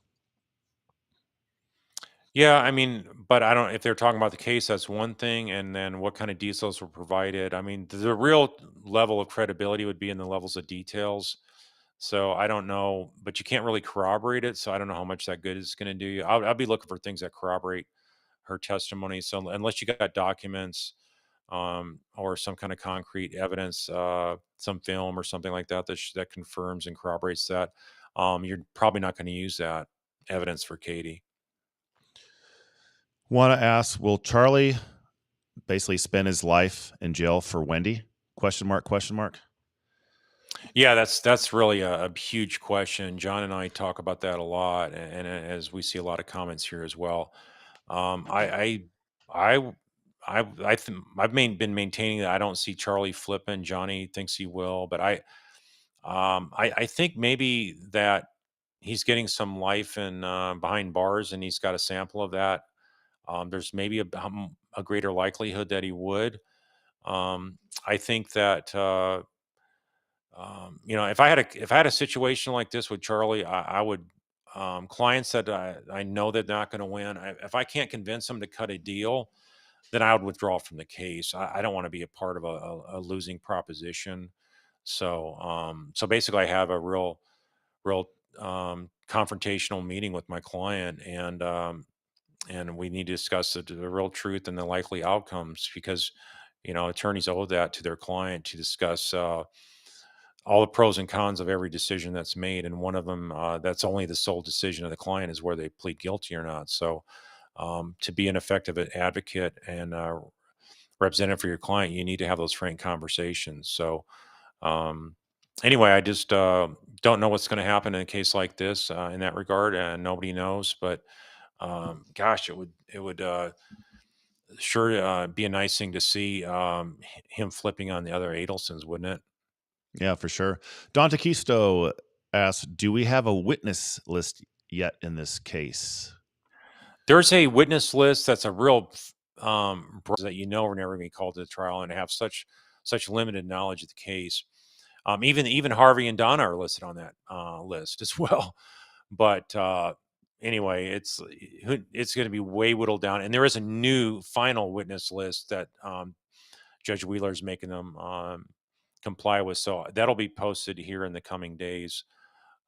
Yeah, I mean, but I don't. If they're talking about the case, that's one thing, and then what kind of details were provided. I mean, the real level of credibility would be in the levels of details. So I don't know, but you can't really corroborate it. So I don't know how much that good is going to do you. I'll be looking for things that corroborate her testimony. So unless you got documents or some kind of concrete evidence, some film or something like that that confirms and corroborates that, you're probably not going to use that evidence for Katie. Want to ask, will Charlie basically spend his life in jail for Wendy? Question mark, question mark. Yeah, that's really a huge question. John and I talk about that a lot, and as we see a lot of comments here as well. Um, I, I, I, been maintaining that I don't see Charlie flipping. Johnny thinks he will, but I think maybe that he's getting some life in behind bars, and he's got a sample of that. There's maybe a greater likelihood that he would. I think that. If I had a situation like this with Charlie, I would clients that I know they're not going to win. If I can't convince them to cut a deal, then I would withdraw from the case. I don't want to be a part of a losing proposition. So basically, I have a real confrontational meeting with my client, and we need to discuss the real truth and the likely outcomes because attorneys owe that to their client to discuss. All the pros and cons of every decision that's made, and one of them that's only the sole decision of the client is where they plead guilty or not. So to be an effective advocate and representative for your client, you need to have those frank conversations. So um, anyway, I just don't know what's going to happen in a case like this in that regard, and nobody knows. But gosh, it would sure be a nice thing to see him flipping on the other Adelsons, wouldn't it? Yeah, for sure. Don Taquisto asked, "Do we have a witness list yet in this case?" There's a witness list that's a real that are never going to be called to the trial and have such limited knowledge of the case. Even Harvey and Donna are listed on that list as well. But anyway, it's going to be way whittled down, and there is a new final witness list that Judge Wheeler is making them comply with. So that'll be posted here in the coming days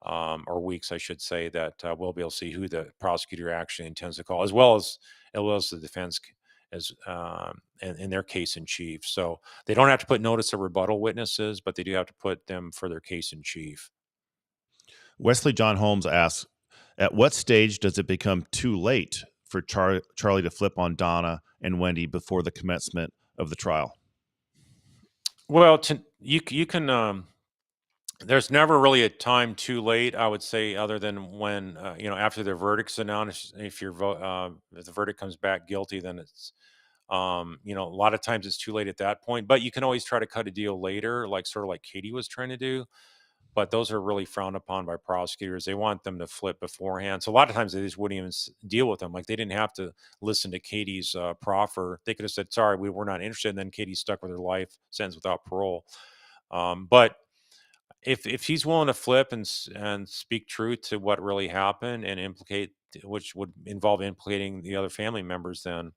or weeks, I should say, that we'll be able to see who the prosecutor actually intends to call, as well as the defense as in their case in chief. So they don't have to put notice of rebuttal witnesses, but they do have to put them for their case in chief. Wesley John Holmes asks, "At what stage does it become too late for Charlie to flip on Donna and Wendy before the commencement of the trial?" Well, you can. There's never really a time too late, I would say, other than when after the verdict's announced. If the verdict comes back guilty, then it's a lot of times it's too late at that point. But you can always try to cut a deal later, like sort of like Katie was trying to do. But those are really frowned upon by prosecutors. They want them to flip beforehand. So a lot of times they just wouldn't even deal with them. Like they didn't have to listen to Katie's proffer. They could have said, "Sorry, we were not interested." And then Katie's stuck with her life sentence without parole. But if he's willing to flip and speak truth to what really happened and implicate, which would involve implicating the other family members, then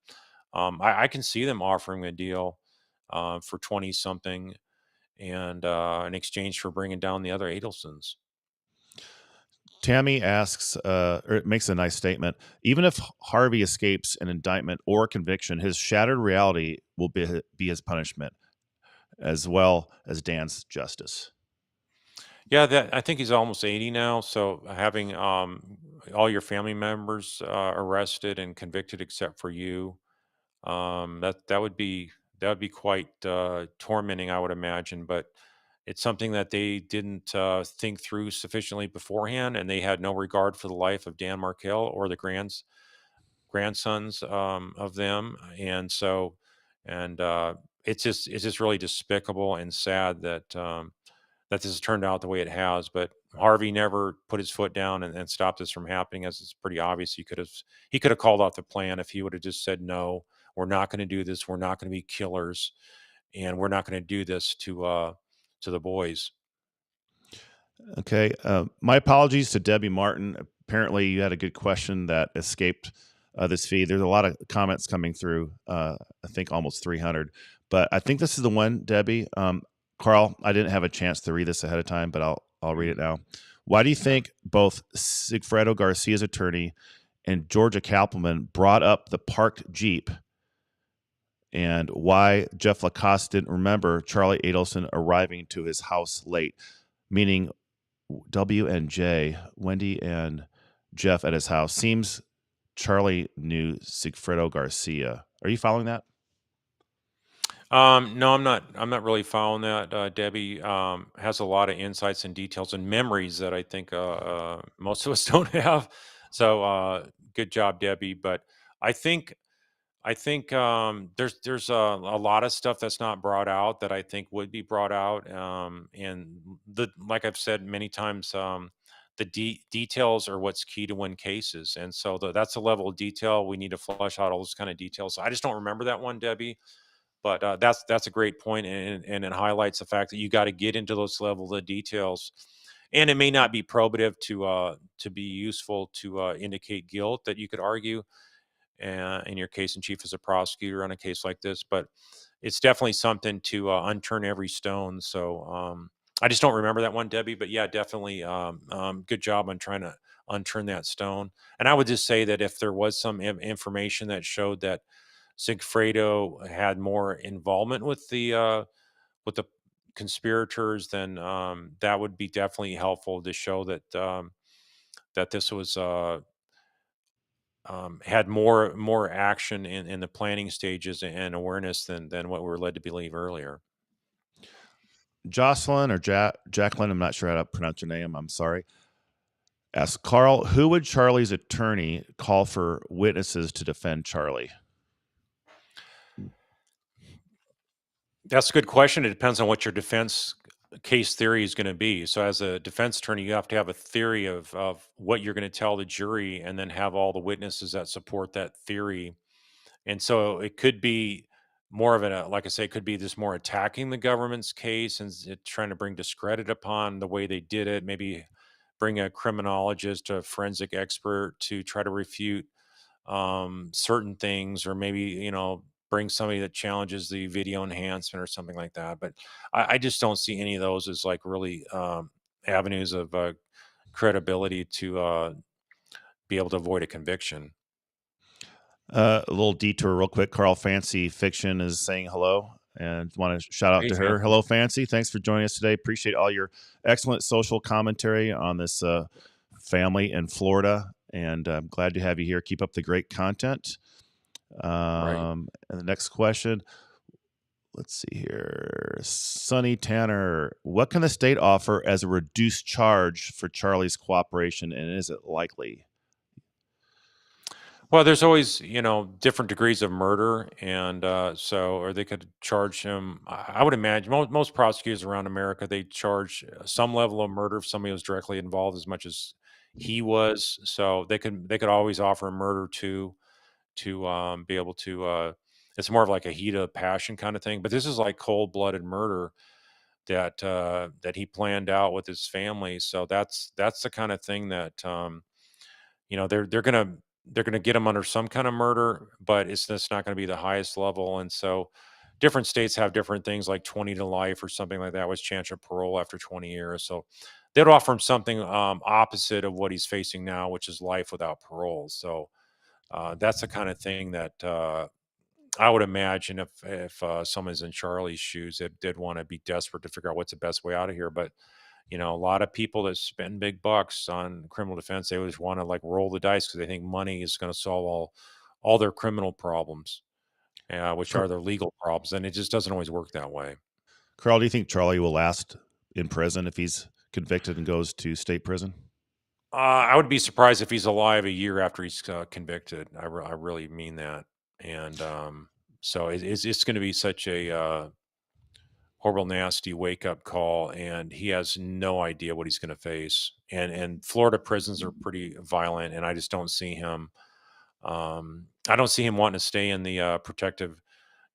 I can see them offering a deal for 20 something, and in exchange for bringing down the other Adelsons. Tammy asks, or makes a nice statement. Even if Harvey escapes an indictment or conviction, his shattered reality will be his punishment, as well as Dan's justice. Yeah, that I think he's almost 80 now. So having all your family members arrested and convicted except for you, that would be quite tormenting, I would imagine. But it's something that they didn't think through sufficiently beforehand, and they had no regard for the life of Dan Markel or the grandsons of them, and so and it's just really despicable and sad that that this has turned out the way it has. But Harvey never put his foot down and stopped this from happening, as it's pretty obvious he could have called out the plan if he would have just said no, we're not going to do this, we're not going to be killers, and we're not going to do this to the boys. Okay. My apologies to Debbie Martin. Apparently, you had a good question that escaped this feed. There's a lot of comments coming through. I think almost 300, but I think this is the one, Debbie. Carl, I didn't have a chance to read this ahead of time, but I'll read it now. Why do you think both Sigfredo Garcia's attorney and Georgia Kappelman brought up the parked Jeep, and why Jeff Lacoste didn't remember Charlie Adelson arriving to his house late? Meaning W and J, Wendy and Jeff at his house. Seems Charlie knew Sigfredo Garcia. Are you following that? No, I'm not. I'm not really following that. Debbie has a lot of insights and details and memories that I think most of us don't have. So good job, Debbie. But I think there's a lot of stuff that's not brought out that I think would be brought out. And the like I've said many times, the details are what's key to win cases. And so that's a level of detail we need to flush out all those kind of details. I just don't remember that one, Debbie. But that's a great point, and it highlights the fact that you got to get into those levels of details. And it may not be probative to be useful to indicate guilt that you could argue in your case in chief as a prosecutor on a case like this, but it's definitely something to unturn every stone. So I just don't remember that one, Debbie. But yeah, definitely good job on trying to unturn that stone. And I would just say that if there was some information that showed that Sigfredo had more involvement with the conspirators, then that would be definitely helpful to show that that this was had more action in the planning stages and awareness than what we were led to believe earlier. Jocelyn or Jacqueline, I'm not sure how to pronounce your name. I'm sorry. Ask Carl, who would Charlie's attorney call for witnesses to defend Charlie? That's a good question. It depends on what your defense case theory is going to be. So, as a defense attorney, you have to have a theory of what you're going to tell the jury, and then have all the witnesses that support that theory. And so, it could be more of like I say, it could be just more attacking the government's case and trying to bring discredit upon the way they did it. Maybe bring a criminologist, a forensic expert to try to refute certain things, or maybe bring somebody that challenges the video enhancement or something like that. But I just don't see any of those as like really avenues of credibility to be able to avoid a conviction. A little detour, real quick. Carl Fancy Fiction is saying hello, and want to shout out Hey, to her. Fancy. Hello, Fancy. Thanks for joining us today. Appreciate all your excellent social commentary on this family in Florida, and I'm glad to have you here. Keep up the great content. Right. And the next question, let's see here. Sonny Tanner, what can the state offer as a reduced charge for Charlie's cooperation, and is it likely? Well, there's always, different degrees of murder, and or they could charge him. I would imagine most prosecutors around America, they charge some level of murder if somebody was directly involved, as much as he was. So they could always offer a murder to be able to. It's more of like a heat of passion kind of thing, but this is like cold blooded murder that he planned out with his family. So that's the kind of thing that they're gonna get him under some kind of murder, but it's just not going to be the highest level. And so different states have different things like 20 to life or something like that with chance of parole after 20 years. So they'd offer him something opposite of what he's facing now, which is life without parole. So that's the kind of thing that I would imagine if someone's in Charlie's shoes, it did want to be desperate to figure out what's the best way out of here. But a lot of people that spend big bucks on criminal defense, they always want to like roll the dice because they think money is going to solve all their criminal problems, which Car- are their legal problems, and it just doesn't always work that way. Carl, do you think Charlie will last in prison if he's convicted and goes to state prison? I would be surprised if he's alive a year after he's convicted. I really mean that, and so it's going to be such a horrible, nasty wake up call, and he has no idea what he's going to face. And Florida prisons are pretty violent, and I just don't see him. I don't see him wanting to stay in the protective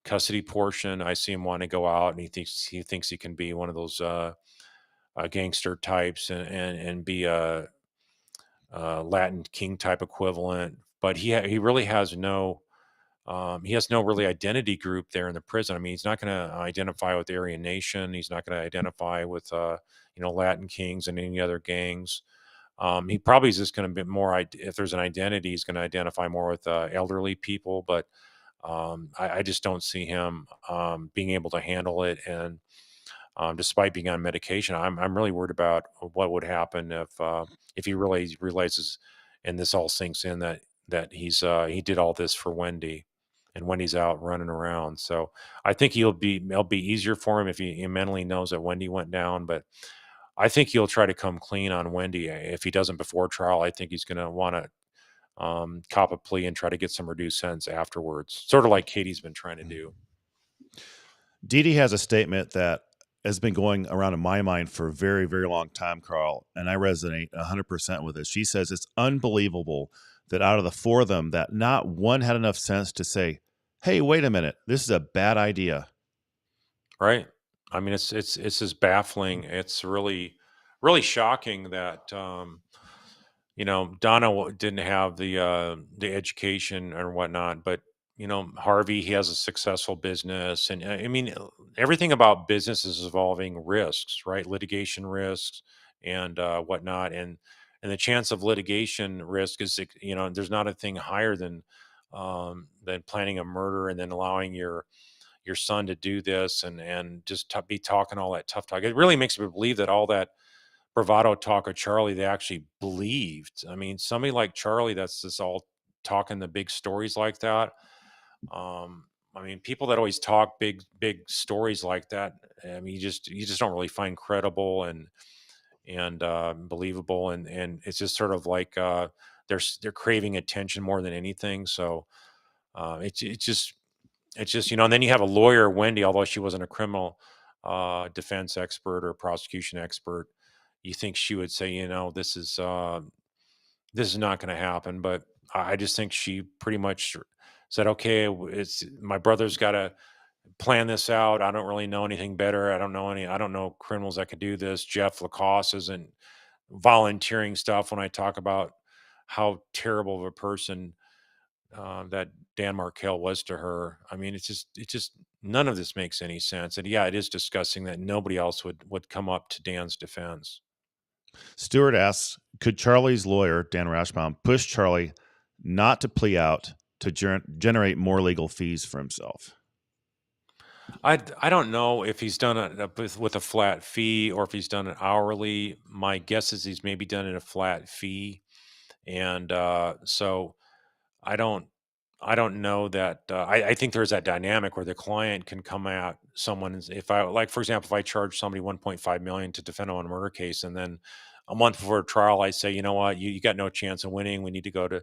custody portion. I see him wanting to go out, and he thinks he can be one of those gangster types and be a Latin King type equivalent. But he really has no. He has no really identity group there in the prison. I mean, he's not going to identify with the Aryan Nation. He's not going to identify with, Latin Kings and any other gangs. He probably is just going to be more, if there's an identity, he's going to identify more with elderly people. But I just don't see him being able to handle it. And despite being on medication, I'm really worried about what would happen if he really realizes and this all sinks in that he did all this for Wendy, and Wendy's out running around. So I think it'll be easier for him if he mentally knows that Wendy went down. But I think he'll try to come clean on Wendy. If he doesn't before trial, I think he's going to want to cop a plea and try to get some reduced sentence afterwards, sort of like Katie's been trying to do. Dee Dee has a statement that has been going around in my mind for a very, very long time, Carl, and I resonate 100% with it. She says it's unbelievable that out of the four of them, that not one had enough sense to say, hey, wait a minute, this is a bad idea. Right. I mean, it's just baffling. It's really shocking that Donna didn't have the education or whatnot, but Harvey, he has a successful business, and I mean everything about business is involving risks, right? Litigation risks and whatnot, and the chance of litigation risk is there's not a thing higher than planning a murder and then allowing your son to do this and just be talking all that tough talk. It really makes me believe that all that bravado talk of Charlie, they actually believed. I mean, somebody like Charlie, that's just all talking the big stories like that. I mean, people that always talk big stories like that, I mean, you just don't really find credible and believable, and it's just sort of like they're craving attention more than anything. So it's just and then you have a lawyer, Wendy, although she wasn't a criminal defense expert or prosecution expert. You think she would say, this is not going to happen, but I just think she pretty much said, okay, it's my brother's got to plan this out. I don't really know anything better. I don't know criminals that could do this. Jeff Lacoste isn't volunteering stuff when I talk about how terrible of a person that Dan Markel was to her. I mean, it's just none of this makes any sense. And yeah, it is disgusting that nobody else would come up to Dan's defense. Stewart asks, could Charlie's lawyer, Dan Rashbaum, push Charlie not to plea out to generate more legal fees for himself? I don't know if he's done it with a flat fee or if he's done it hourly. My guess is he's maybe done it a flat fee, and so I don't I don't know that I think there's that dynamic where the client can come at someone if I like, for example, if I charge somebody 1.5 million to defend on a murder case, and then a month before trial I say, you know what, you got no chance of winning. We need to go to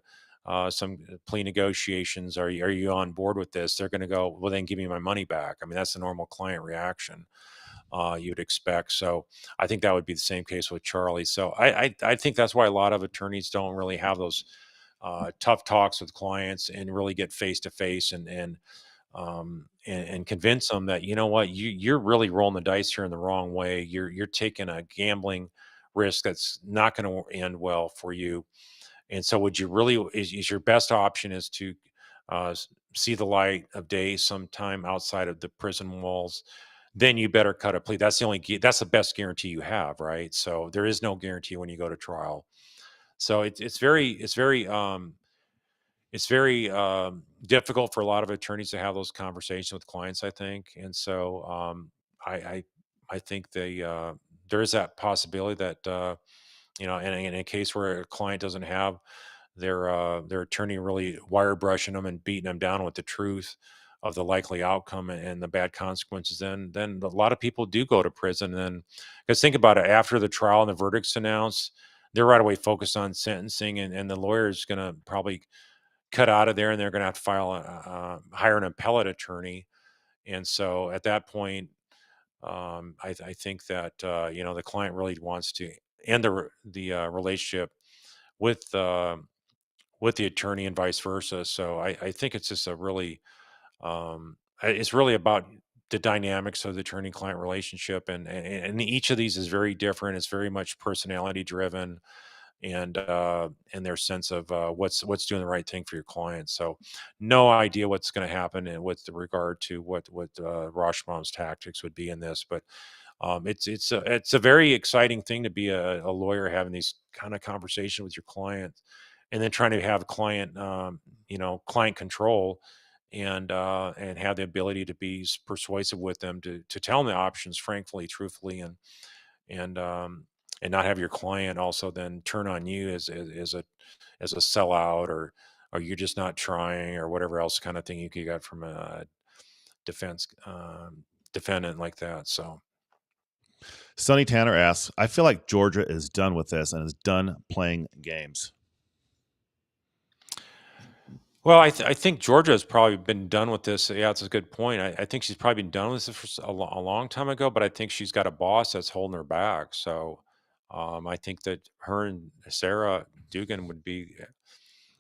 some plea negotiations. Are you on board with this? They're going to go, well, then give me my money back. I mean, that's the normal client reaction you'd expect. So I think that would be the same case with Charlie. So I think that's why a lot of attorneys don't really have those tough talks with clients and really get face to face and convince them that, you know what, you're really rolling the dice here in the wrong way. You're taking a gambling risk that's not going to end well for you. And so would you really is your best option is to see the light of day sometime outside of the prison walls, then you better cut a plea. That's that's the best guarantee you have, right? So there is no guarantee when you go to trial. So it's very difficult for a lot of attorneys to have those conversations with clients, I think. And so I, I I think there is that possibility that in a case where a client doesn't have their attorney really wire brushing them and beating them down with the truth of the likely outcome and the bad consequences, then a lot of people do go to prison. Then, because think about it, after the trial and the verdict's announced, they're right away focused on sentencing, and the lawyer is going to probably cut out of there, and they're going to have to hire an appellate attorney. And so at that point, I think that the client really wants to end the relationship with with the attorney and vice versa. So I think it's just a really it's really about the dynamics of the attorney client relationship, and each of these is very different. It's very much personality driven, and their sense of what's doing the right thing for your client. So no idea what's going to happen with regard to what Rashbaum's tactics would be in this, but it's a very exciting thing to be a lawyer, having these kind of conversation with your client, and then trying to have client client control, and have the ability to be persuasive with them, to tell them the options frankly, truthfully, and not have your client also then turn on you as a sellout, or you're just not trying, or whatever else kind of thing you could get from a defense defendant like that. So Sonny Tanner asks, I feel like Georgia is done with this and is done playing games. well, I think Georgia has probably been done with this. Yeah, it's a good point. I think she's probably been done with this for a long time ago, but I think she's got a boss that's holding her back. So I think that her and Sarah Dugan would be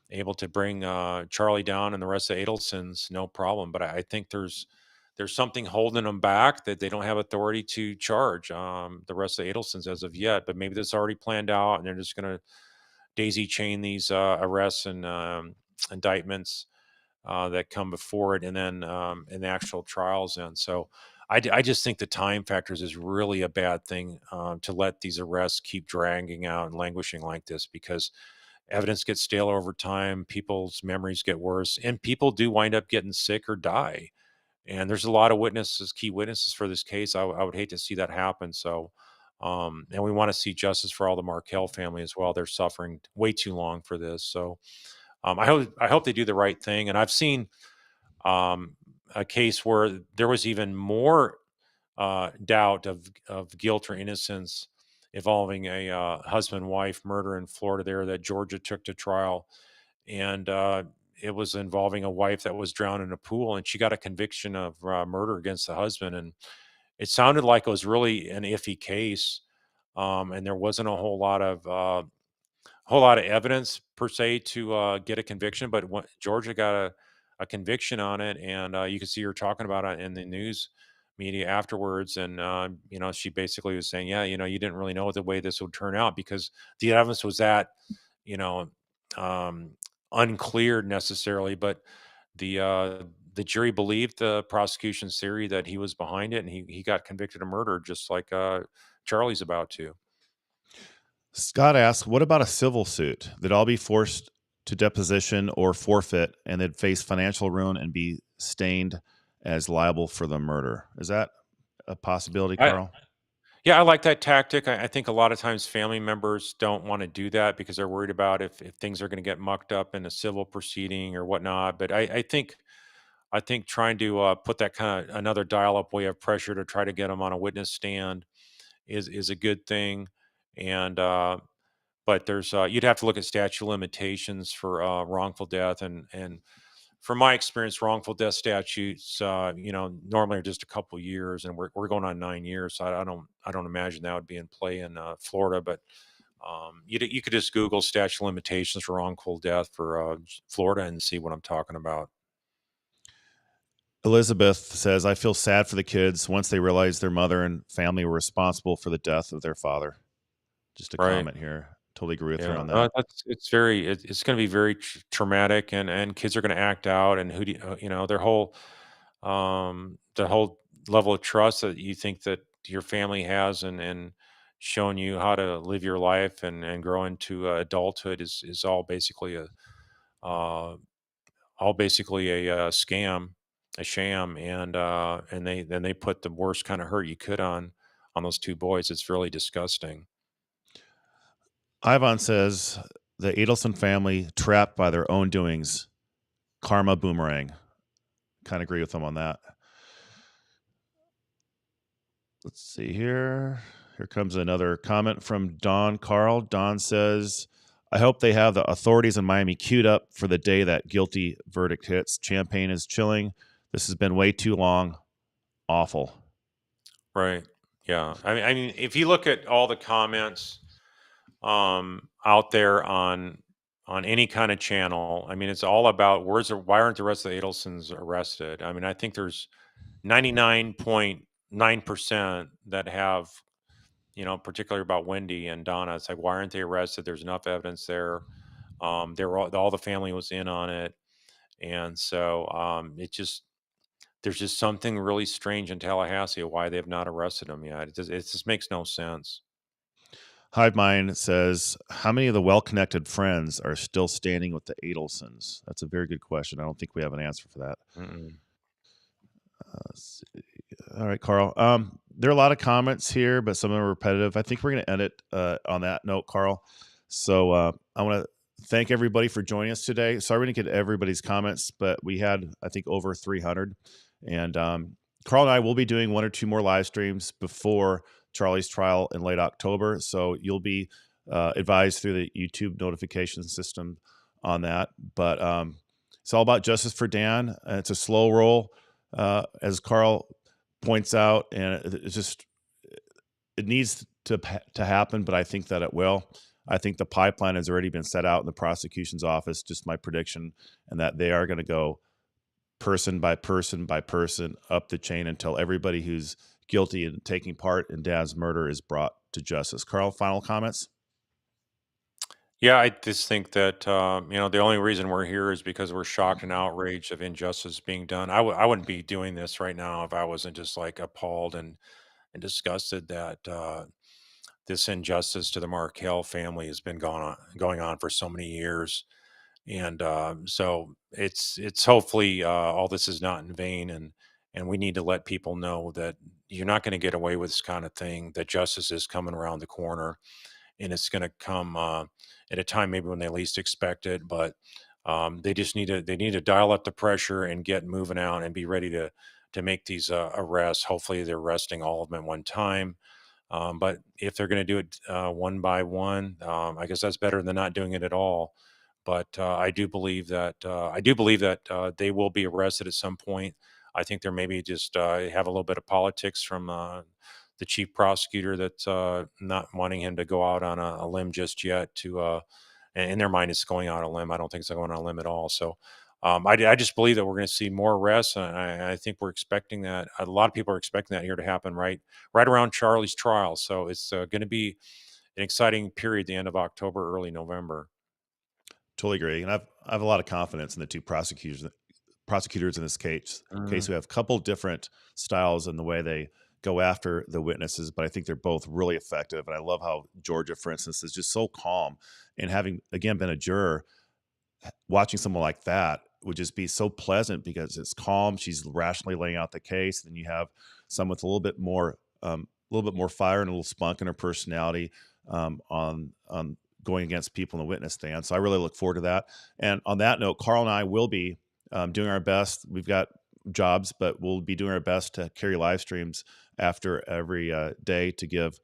able to bring Charlie down and the rest of Adelsons, no problem. But I think there's something holding them back, that they don't have authority to charge the rest of Adelsons as of yet. But maybe that's already planned out, and they're just going to daisy chain these arrests and indictments that come before it, and then in the actual trials. And so I just think the time factors is really a bad thing, to let these arrests keep dragging out and languishing like this, because evidence gets stale over time, people's memories get worse, and people do wind up getting sick or die. And there's a lot of key witnesses for this case. I would hate to see that happen. So, and we want to see justice for all the Markel family as well. They're suffering way too long for this. So, I hope they do the right thing. And I've seen a case where there was even more doubt of guilt or innocence, involving a husband wife murder in Florida there, that Georgia took to trial, and it was involving a wife that was drowned in a pool, and she got a conviction of murder against the husband, and it sounded like it was really an iffy case, and there wasn't a whole lot of evidence per se to get a conviction, but Georgia got a conviction on it, and you can see her talking about it in the news media afterwards. And she basically was saying, yeah, you didn't really know the way this would turn out, because the evidence was that you know um, unclear necessarily, but the jury believed the prosecution's theory that he was behind it, and he got convicted of murder, just like Charlie's about to. Scott asks, what about a civil suit? They'd all be forced to deposition or forfeit, and they'd face financial ruin and be stained as liable for the murder. Is that a possibility, I, Carl? Yeah, I like that tactic. I think a lot of times family members don't want to do that because they're worried about if things are going to get mucked up in a civil proceeding or whatnot. But I think trying to put that kind of another dial-up way of pressure to try to get them on a witness stand is a good thing. And but there's you'd have to look at statute of limitations for wrongful death, and from my experience, wrongful death statutes, normally are just a couple years, and we're going on 9 years. So I don't imagine that would be in play in Florida. But you could just Google statute of limitations for wrongful death for Florida and see what I'm talking about. Elizabeth says, I feel sad for the kids once they realize their mother and family were responsible for the death of their father. Just a Right. comment here. Totally agree with her Yeah, on that. it's going to be very traumatic, and kids are going to act out, and the whole level of trust that you think that your family has, and showing you how to live your life and grow into adulthood is uh, all basically a scam, a sham, and they put the worst kind of hurt you could on those two boys. It's really disgusting. Ivan says the Adelson family trapped by their own doings. Karma boomerang. Kind of agree with him on that. Let's see here. Here comes another comment from Don Carl. Don says, I hope they have the authorities in Miami queued up for the day that guilty verdict hits. Champagne is chilling. This has been way too long. Awful. Right. Yeah. I mean, if you look at all the comments out there on any kind of channel, I mean, it's all about why aren't the rest of the Adelsons arrested? I mean, I think there's 99.9% that have, particularly about Wendy and Donna. It's like, why aren't they arrested? There's enough evidence there. All the family was in on it, and so there's just something really strange in Tallahassee of why they have not arrested him yet. It just makes no sense. Hive Mind says, how many of the well-connected friends are still standing with the Adelsons? That's a very good question. I don't think we have an answer for that. Mm-mm. Let's see. All right, Carl. There are a lot of comments here, but some of them are repetitive. I think we're going to end it on that note, Carl. So I want to thank everybody for joining us today. Sorry we didn't get everybody's comments, but we had, I think, over 300. And Carl and I will be doing one or two more live streams before Charlie's trial in late October. So you'll be advised through the YouTube notification system on that. But it's all about justice for Dan. It's a slow roll, as Carl points out, and it needs to happen, but I think that it will. I think the pipeline has already been set out in the prosecution's office, just my prediction, and that they are going to go person by person by person up the chain until everybody who's guilty and taking part in Dad's murder is brought to justice. Carl, final comments? Yeah, I just think that the only reason we're here is because we're shocked and outraged of injustice being done. I wouldn't be doing this right now if I wasn't just like appalled and disgusted that this injustice to the Markel family has been going on for so many years. And so it's hopefully all this is not in vain, and we need to let people know that you're not going to get away with this kind of thing. That justice is coming around the corner, and it's going to come at a time maybe when they least expect it. But they need to dial up the pressure and get moving out and be ready to make these arrests. Hopefully, they're arresting all of them at one time. But if they're going to do it one by one, I guess that's better than not doing it at all. But I do believe that they will be arrested at some point. I think there maybe just have a little bit of politics from the chief prosecutor that's not wanting him to go out on a limb just yet. And in their mind, it's going out on a limb. I don't think it's going on a limb at all. So I just believe that we're going to see more arrests, and I think we're expecting that. A lot of people are expecting that here to happen right around Charlie's trial. So it's going to be an exciting period at the end of October, early November. Totally agree. And I have a lot of confidence in the two prosecutors in this case who have a couple different styles in the way they go after the witnesses, but I think they're both really effective. And I love how Georgia, for instance, is just so calm. And having, again, been a juror, watching someone like that would just be so pleasant because it's calm. She's rationally laying out the case. Then you have some with a little bit more fire and a little spunk in her personality on going against people in the witness stand. So I really look forward to that. And on that note, Carl and I will be doing our best. We've got jobs, but we'll be doing our best to carry live streams after every day to give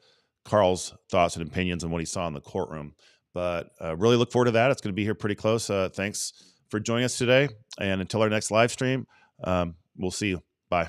Carl's thoughts and opinions on what he saw in the courtroom. But really look forward to that. It's going to be here pretty close. Thanks for joining us today. And until our next live stream, we'll see you. Bye.